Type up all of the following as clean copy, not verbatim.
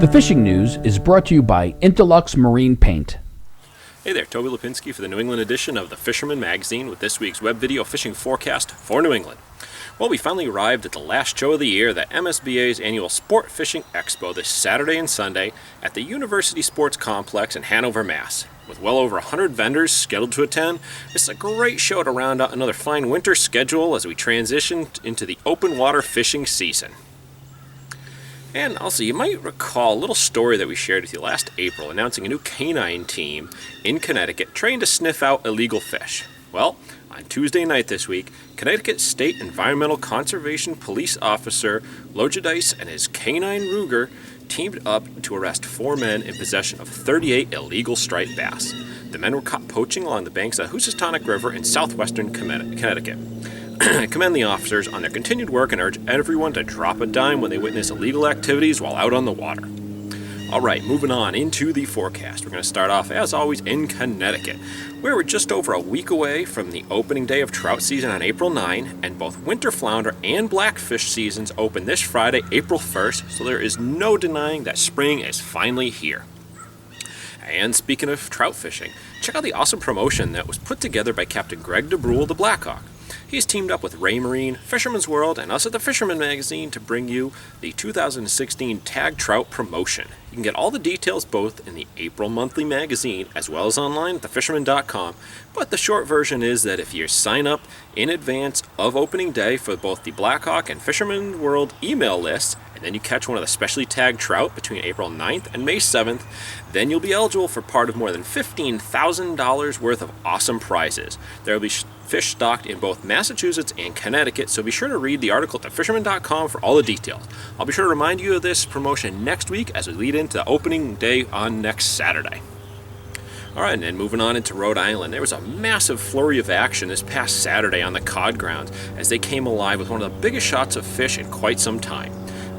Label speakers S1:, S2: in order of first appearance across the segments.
S1: The fishing news is brought to you by Interlux Marine Paint.
S2: Hey there, Toby Lapinski for the New England edition of the Fisherman magazine with this week's web video fishing forecast for New England. Well, we finally arrived at the last show of the year, the MSBA's annual Sport Fishing Expo, this Saturday and Sunday at the University Sports Complex in Hanover, Mass. With well over 100 vendors scheduled to attend, it's a great show to round out another fine winter schedule as we transition into the open water fishing season. And also, you might recall a little story that we shared with you last April announcing a new canine team in Connecticut trained to sniff out illegal fish. Well, on Tuesday night this week, Connecticut State Environmental Conservation Police Officer Logiodice and his canine Ruger teamed up to arrest 4 men in possession of 38 illegal striped bass. The men were caught poaching along the banks of the Housatonic River in southwestern Connecticut. I commend the officers on their continued work and urge everyone to drop a dime when they witness illegal activities while out on the water. All right, moving on into the forecast. We're going to start off, as always, in Connecticut, where we're just over a week away from the opening day of trout season on April 9, and both winter flounder and blackfish seasons open this Friday, April 1st, so there is no denying that spring is finally here. And speaking of trout fishing, check out the awesome promotion that was put together by Captain Greg DeBrule, the Blackhawk. He's teamed up with Ray Marine, Fisherman's World, and us at the Fisherman magazine to bring you the 2016 Tag Trout promotion. You can get all the details both in the April monthly magazine as well as online at thefisherman.com, but the short version is that if you sign up in advance of opening day for both the Blackhawk and Fisherman's World email lists, and then you catch one of the specially tagged trout between April 9th and May 7th, then you'll be eligible for part of more than $15,000 worth of awesome prizes. There will be fish stocked in both Massachusetts and Connecticut, so be sure to read the article at thefisherman.com for all the details. I'll be sure to remind you of this promotion next week as we lead into the opening day on next Saturday. All right, and then moving on into Rhode Island, there was a massive flurry of action this past Saturday on the cod grounds as they came alive with one of the biggest shots of fish in quite some time.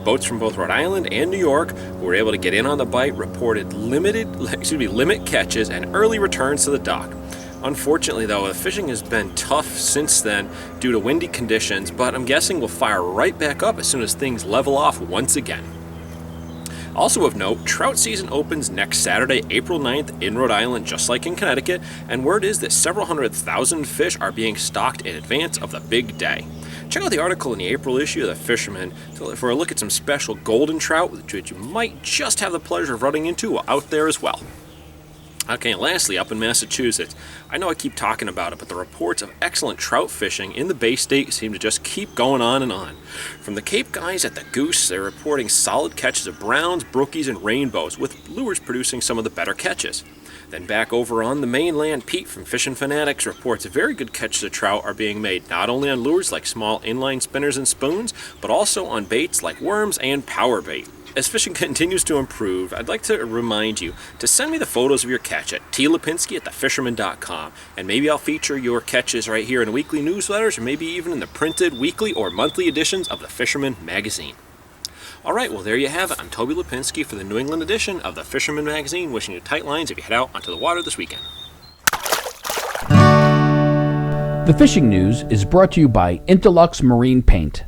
S2: Boats from both Rhode Island and New York who were able to get in on the bite reported limit catches and early returns to the dock. Unfortunately, though, the fishing has been tough since then due to windy conditions, but I'm guessing we'll fire right back up as soon as things level off once again. Also of note, trout season opens next Saturday, April 9th in Rhode Island, just like in Connecticut, and word is that several 100,000 fish are being stocked in advance of the big day. Check out the article in the April issue of the Fisherman for a look at some special golden trout which you might just have the pleasure of running into out there as well. Okay, and lastly, up in Massachusetts, I know I keep talking about it, but the reports of excellent trout fishing in the Bay State seem to just keep going on and on. From the Cape guys at the Goose, they're reporting solid catches of browns, brookies, and rainbows, with lures producing some of the better catches. Then back over on the mainland, Pete from Fishing Fanatics reports very good catches of trout are being made not only on lures like small inline spinners and spoons, but also on baits like worms and power bait. As fishing continues to improve, I'd like to remind you to send me the photos of your catch at tlapinski@thefisherman.com, and maybe I'll feature your catches right here in weekly newsletters, or maybe even in the printed weekly or monthly editions of the Fisherman magazine. All right, well, there you have it. I'm Toby Lapinski for the New England edition of the Fisherman magazine, wishing you tight lines if you head out onto the water this weekend.
S1: The fishing news is brought to you by Interlux Marine Paint.